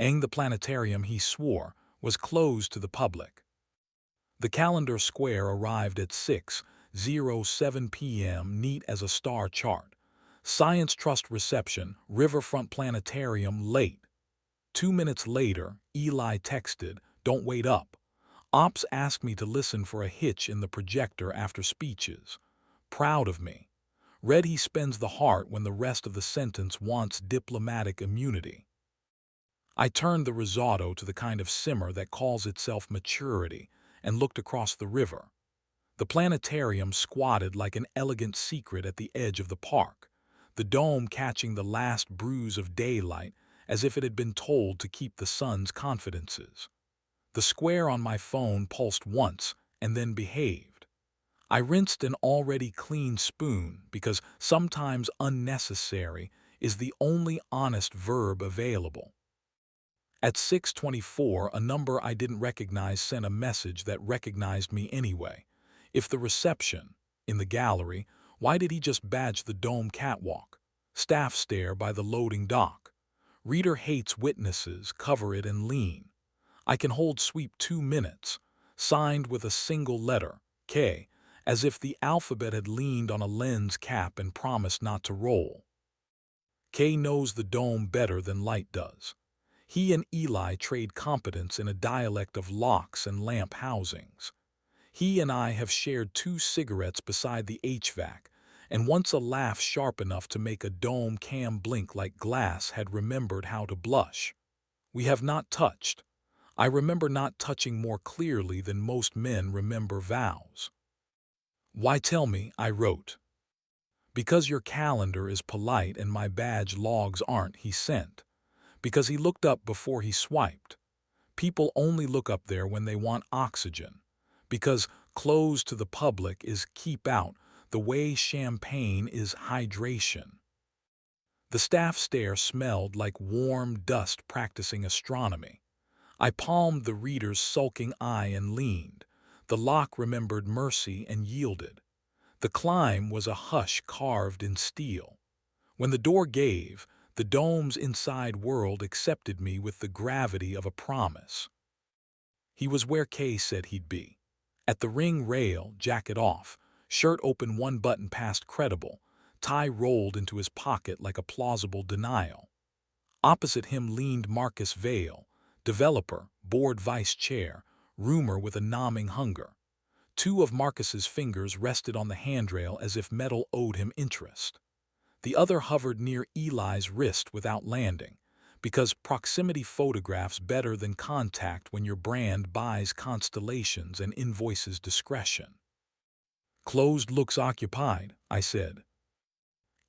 The planetarium, he swore, was closed to the public. The calendar square arrived at 6:07 p.m., neat as a star chart. Science Trust reception, Riverfront Planetarium, late. 2 minutes later, Eli texted, "Don't wait up." Ops asked me to listen for a hitch in the projector after speeches. Proud of me. Read he spends the heart when the rest of the sentence wants diplomatic immunity. I turned the risotto to the kind of simmer that calls itself maturity and looked across the river. The planetarium squatted like an elegant secret at the edge of the park, the dome catching the last bruise of daylight as if it had been told to keep the sun's confidences. The square on my phone pulsed once and then behaved. I rinsed an already clean spoon because sometimes unnecessary is the only honest verb available. At 6:24, a number I didn't recognize sent a message that recognized me anyway. If the reception, in the gallery, why did he just badge the dome catwalk? Staff stare by the loading dock. Reader hates witnesses, cover it and lean. I can hold sweep 2 minutes, signed with a single letter, K, as if the alphabet had leaned on a lens cap and promised not to roll. K knows the dome better than light does. He and Eli trade competence in a dialect of locks and lamp housings. He and I have shared 2 cigarettes beside the HVAC, and once a laugh sharp enough to make a dome cam blink like glass had remembered how to blush. We have not touched. I remember not touching more clearly than most men remember vows. "Why tell me?" I wrote. "Because your calendar is polite and my badge logs aren't," he sent. Because he looked up before he swiped. People only look up there when they want oxygen. Because closed to the public is keep out, the way champagne is hydration. The staff stare smelled like warm dust practicing astronomy. I palmed the reader's sulking eye and leaned. The lock remembered mercy and yielded. The climb was a hush carved in steel. When the door gave, the dome's inside world accepted me with the gravity of a promise. He was where Kay said he'd be. At the ring rail, jacket off, shirt open 1 button past credible, tie rolled into his pocket like a plausible denial. Opposite him leaned Marcus Vale, developer, board vice chair, roomer with a numbing hunger. 2 of Marcus's fingers rested on the handrail as if metal owed him interest. The other hovered near Eli's wrist without landing, because proximity photographs better than contact when your brand buys constellations and invoices discretion. "Closed looks occupied," I said.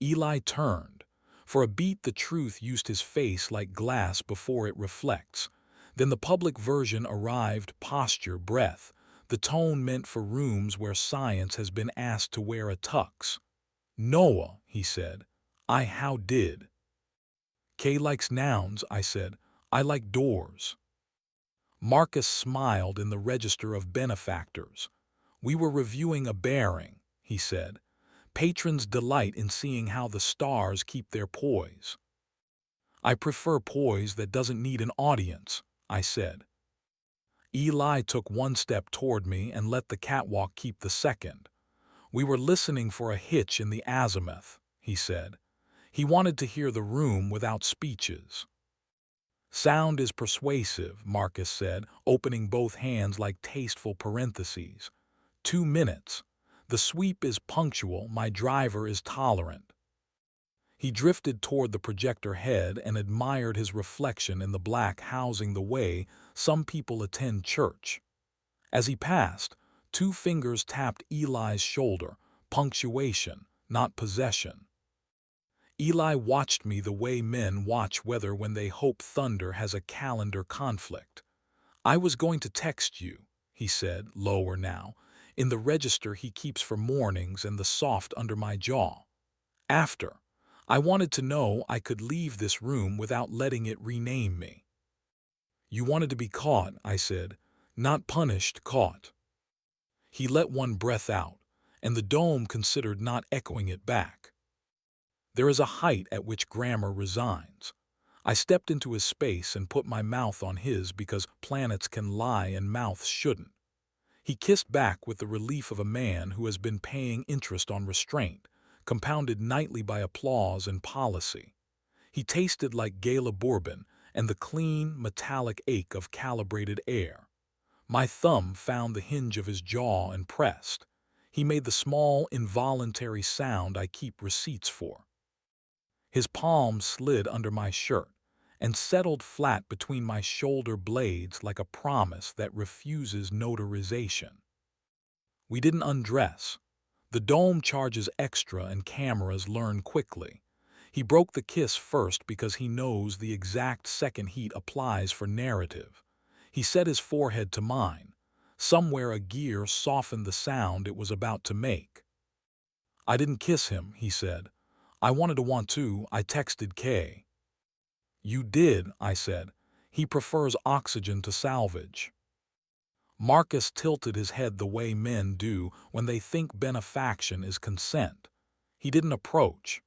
Eli turned. For a beat the truth used his face like glass before it reflects. Then the public version arrived, posture, breath, the tone meant for rooms where science has been asked to wear a tux. "Noah," he said. How did?" "Kay likes nouns," I said. "I like doors." Marcus smiled in the register of benefactors. "We were reviewing a bearing," he said. "Patrons delight in seeing how the stars keep their poise." "I prefer poise that doesn't need an audience," I said. Eli took 1 step toward me and let the catwalk keep the second. "We were listening for a hitch in the azimuth," he said. He wanted to hear the room without speeches. "Sound is persuasive," Marcus said, opening both hands like tasteful parentheses. 2 minutes. The sweep is punctual, my driver is tolerant. He drifted toward the projector head and admired his reflection in the black housing the way some people attend church. As he passed, 2 fingers tapped Eli's shoulder, punctuation, not possession. Eli watched me the way men watch weather when they hope thunder has a calendar conflict. "I was going to text you," he said, lower now, in the register he keeps for mornings and the soft under my jaw. "After. I wanted to know I could leave this room without letting it rename me." "You wanted to be caught," I said. "Not punished, caught." He let 1 breath out, and the dome considered not echoing it back. There is a height at which grammar resigns. I stepped into his space and put my mouth on his because planets can lie and mouths shouldn't. He kissed back with the relief of a man who has been paying interest on restraint, compounded nightly by applause and policy. He tasted like gala bourbon and the clean, metallic ache of calibrated air. My thumb found the hinge of his jaw and pressed. He made the small, involuntary sound I keep receipts for. His palm slid under my shirt and settled flat between my shoulder blades like a promise that refuses notarization. We didn't undress. The dome charges extra and cameras learn quickly. He broke the kiss first because he knows the exact second heat applies for narrative. He set his forehead to mine. Somewhere a gear softened the sound it was about to make. I didn't kiss him, he said. I wanted to want to, I texted Kay. You did, I said. He prefers oxygen to salvage. Marcus tilted his head the way men do when they think benefaction is consent. He didn't approach.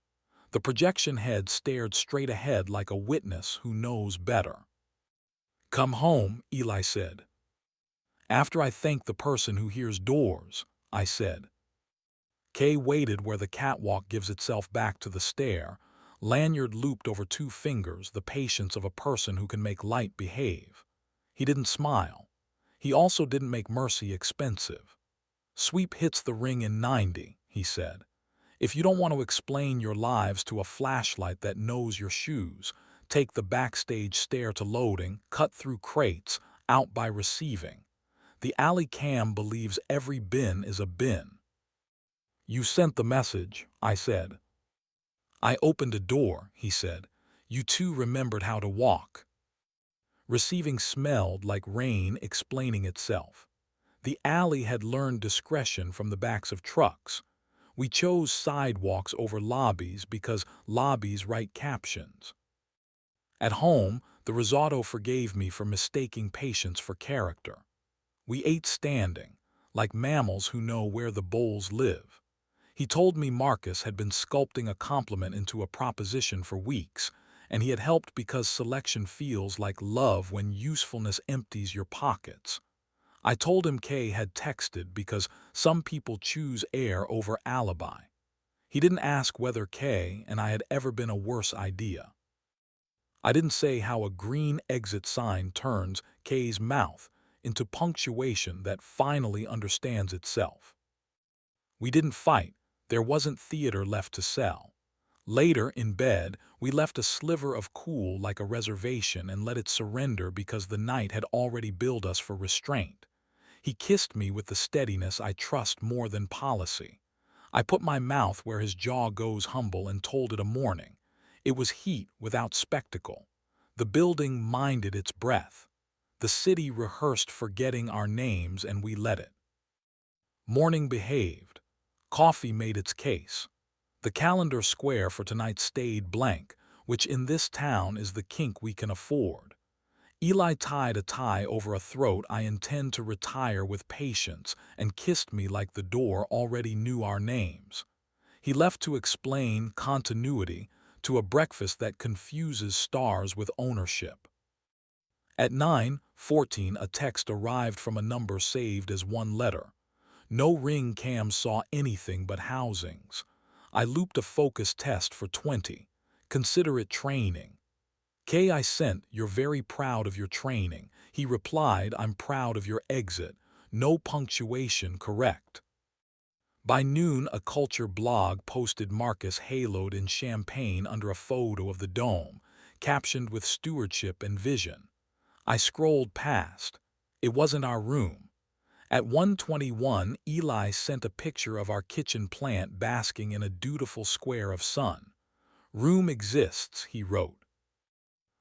The projection head stared straight ahead like a witness who knows better. Come home, Eli said. After I thank the person who hears doors, I said. Kay waited where the catwalk gives itself back to the stair, lanyard looped over 2 fingers, the patience of a person who can make light behave. He didn't smile. He also didn't make mercy expensive. Sweep hits the ring in 90, he said. If you don't want to explain your lives to a flashlight that knows your shoes, take the backstage stair to loading, cut through crates, out by receiving. The alley cam believes every bin is a bin. You sent the message, I said. I opened a door, he said. You two remembered how to walk. Receiving smelled like rain explaining itself. The alley had learned discretion from the backs of trucks. We chose sidewalks over lobbies because lobbies write captions. At home, the risotto forgave me for mistaking patience for character. We ate standing, like mammals who know where the bowls live. He told me Marcus had been sculpting a compliment into a proposition for weeks, and he had helped because selection feels like love when usefulness empties your pockets. I told him Kay had texted because some people choose air over alibi. He didn't ask whether Kay and I had ever been a worse idea. I didn't say how a green exit sign turns Kay's mouth into punctuation that finally understands itself. We didn't fight. There wasn't theater left to sell. Later, in bed, we left a sliver of cool like a reservation and let it surrender because the night had already billed us for restraint. He kissed me with the steadiness I trust more than policy. I put my mouth where his jaw goes humble and told it a morning. It was heat without spectacle. The building minded its breath. The city rehearsed forgetting our names and we let it. Morning behaved. Coffee made its case. The calendar square for tonight stayed blank, which in this town is the kink we can afford. Eli tied a tie over a throat I intend to retire with patience and kissed me like the door already knew our names. He left to explain continuity to a breakfast that confuses stars with ownership. At 9:14, a text arrived from a number saved as one letter. No ring cam saw anything but housings. I looped a focus test for 20. Consider it training. Kay, I sent, you're very proud of your training. He replied, I'm proud of your exit. No punctuation correct. By noon, a culture blog posted Marcus haloed in champagne under a photo of the dome, captioned with stewardship and vision. I scrolled past. It wasn't our room. At 1:21, Eli sent a picture of our kitchen plant basking in a dutiful square of sun. Room exists, he wrote.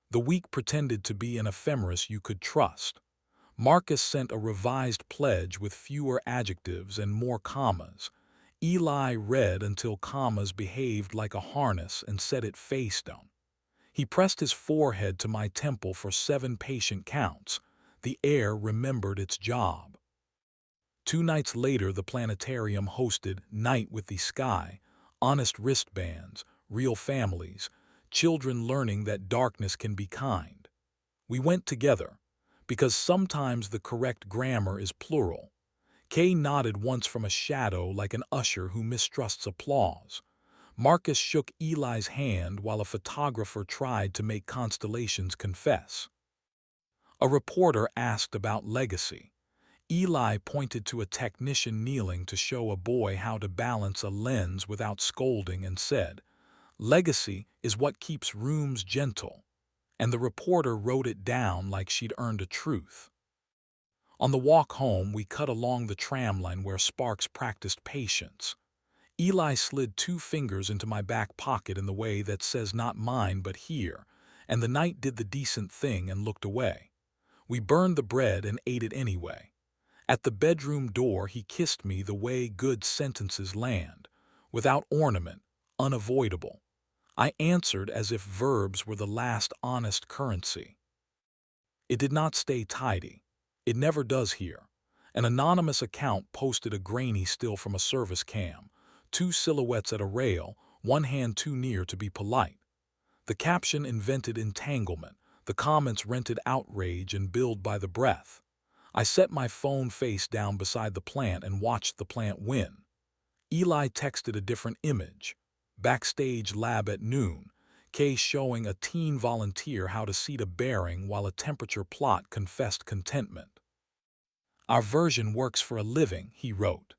The week pretended to be an ephemeris you could trust. Marcus sent a revised pledge with fewer adjectives and more commas. Eli read until commas behaved like a harness and set it face down. He pressed his forehead to my temple for 7 patient counts. The air remembered its job. 2 nights later, the planetarium hosted Night with the Sky, honest wristbands, real families, children learning that darkness can be kind. We went together, because sometimes the correct grammar is plural. Kay nodded once from a shadow like an usher who mistrusts applause. Marcus shook Eli's hand while a photographer tried to make constellations confess. A reporter asked about legacy. Eli pointed to a technician kneeling to show a boy how to balance a lens without scolding and said, "Legacy is what keeps rooms gentle." And the reporter wrote it down like she'd earned a truth. On the walk home, we cut along the tram line where Sparks practiced patience. Eli slid 2 fingers into my back pocket in the way that says not mine but here, and the knight did the decent thing and looked away. We burned the bread and ate it anyway. At the bedroom door he kissed me the way good sentences land, without ornament, unavoidable. I answered as if verbs were the last honest currency. It did not stay tidy. It never does here. An anonymous account posted a grainy still from a service cam, 2 silhouettes at a rail, one hand too near to be polite. The caption invented entanglement, the comments rented outrage and billed by the breath. I set my phone face down beside the plant and watched the plant win. Eli texted a different image. Backstage lab at noon, Kay showing a teen volunteer how to seat a bearing while a temperature plot confessed contentment. "Our version works for a living," he wrote.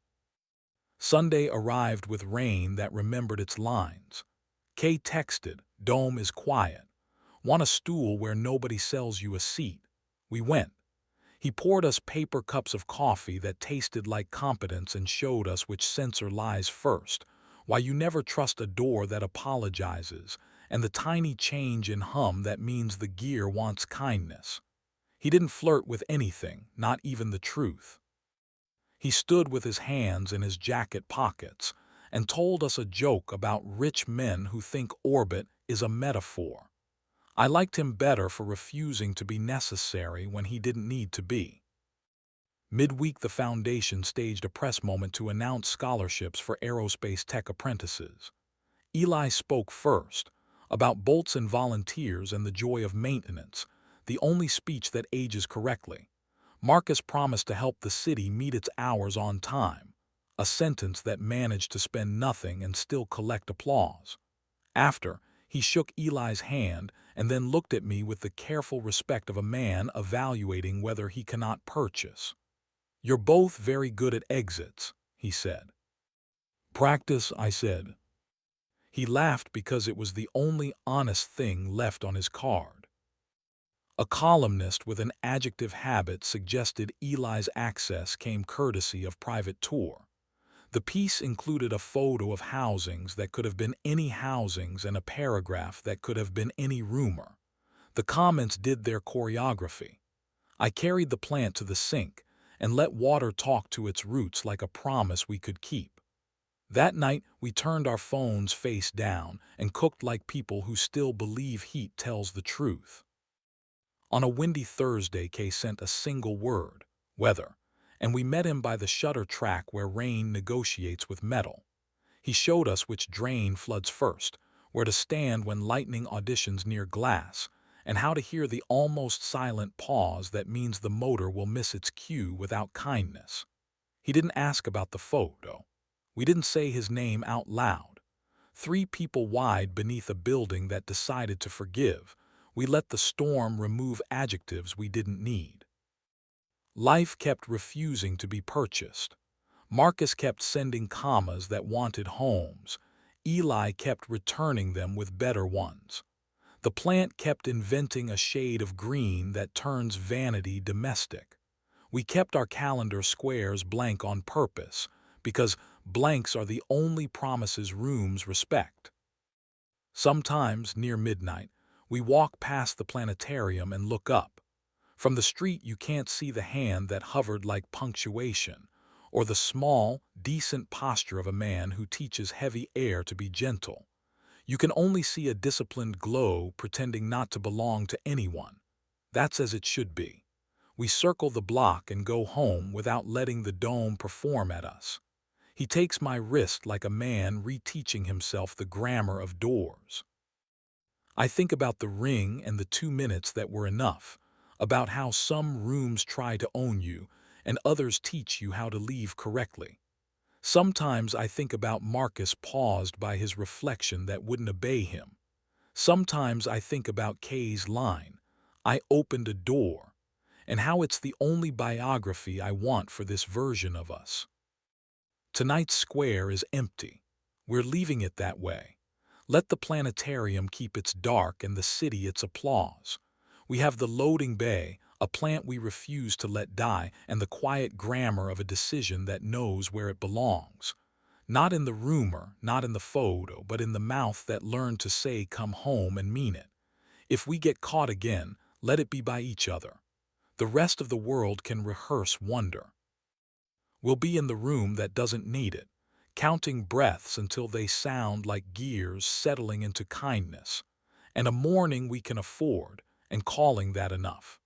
Sunday arrived with rain that remembered its lines. Kay texted, "Dome is quiet. Want a stool where nobody sells you a seat?" We went. He poured us paper cups of coffee that tasted like competence and showed us which sensor lies first, why you never trust a door that apologizes, and the tiny change in hum that means the gear wants kindness. He didn't flirt with anything, not even the truth. He stood with his hands in his jacket pockets and told us a joke about rich men who think orbit is a metaphor. I liked him better for refusing to be necessary when he didn't need to be. Midweek, the foundation staged a press moment to announce scholarships for aerospace tech apprentices. Eli spoke first, about bolts and volunteers and the joy of maintenance, the only speech that ages correctly. Marcus promised to help the city meet its hours on time, a sentence that managed to spend nothing and still collect applause. After, he shook Eli's hand and then looked at me with the careful respect of a man evaluating whether he cannot purchase. "You're both very good at exits," he said. "Practice," I said. He laughed because it was the only honest thing left on his card. A columnist with an adjective habit suggested Eli's access came courtesy of private tour. The piece included a photo of housings that could have been any housings and a paragraph that could have been any rumor. The comments did their choreography. I carried the plant to the sink and let water talk to its roots like a promise we could keep. That night, we turned our phones face down and cooked like people who still believe heat tells the truth. On a windy Thursday, Kay sent a single word, weather, and we met him by the shutter track where rain negotiates with metal. He showed us which drain floods first, where to stand when lightning auditions near glass, and how to hear the almost silent pause that means the motor will miss its cue without kindness. He didn't ask about the photo. We didn't say his name out loud. 3 people wide beneath a building that decided to forgive, we let the storm remove adjectives we didn't need. Life kept refusing to be purchased. Marcus kept sending commas that wanted homes. Eli kept returning them with better ones. The plant kept inventing a shade of green that turns vanity domestic. We kept our calendar squares blank on purpose, because blanks are the only promises rooms respect. Sometimes, near midnight, we walk past the planetarium and look up. From the street you can't see the hand that hovered like punctuation, or the small, decent posture of a man who teaches heavy air to be gentle. You can only see a disciplined glow pretending not to belong to anyone. That's as it should be. We circle the block and go home without letting the dome perform at us. He takes my wrist like a man reteaching himself the grammar of doors. I think about the ring and the 2 minutes that were enough, about how some rooms try to own you and others teach you how to leave correctly. Sometimes I think about Marcus paused by his reflection that wouldn't obey him. Sometimes I think about Kay's line, "I opened a door," and how it's the only biography I want for this version of us. Tonight's square is empty. We're leaving it that way. Let the planetarium keep its dark and the city its applause. We have the loading bay, a plant we refuse to let die, and the quiet grammar of a decision that knows where it belongs. Not in the rumor, not in the photo, but in the mouth that learned to say come home and mean it. If we get caught again, let it be by each other. The rest of the world can rehearse wonder. We'll be in the room that doesn't need it, counting breaths until they sound like gears settling into kindness, and a morning we can afford, and calling that enough.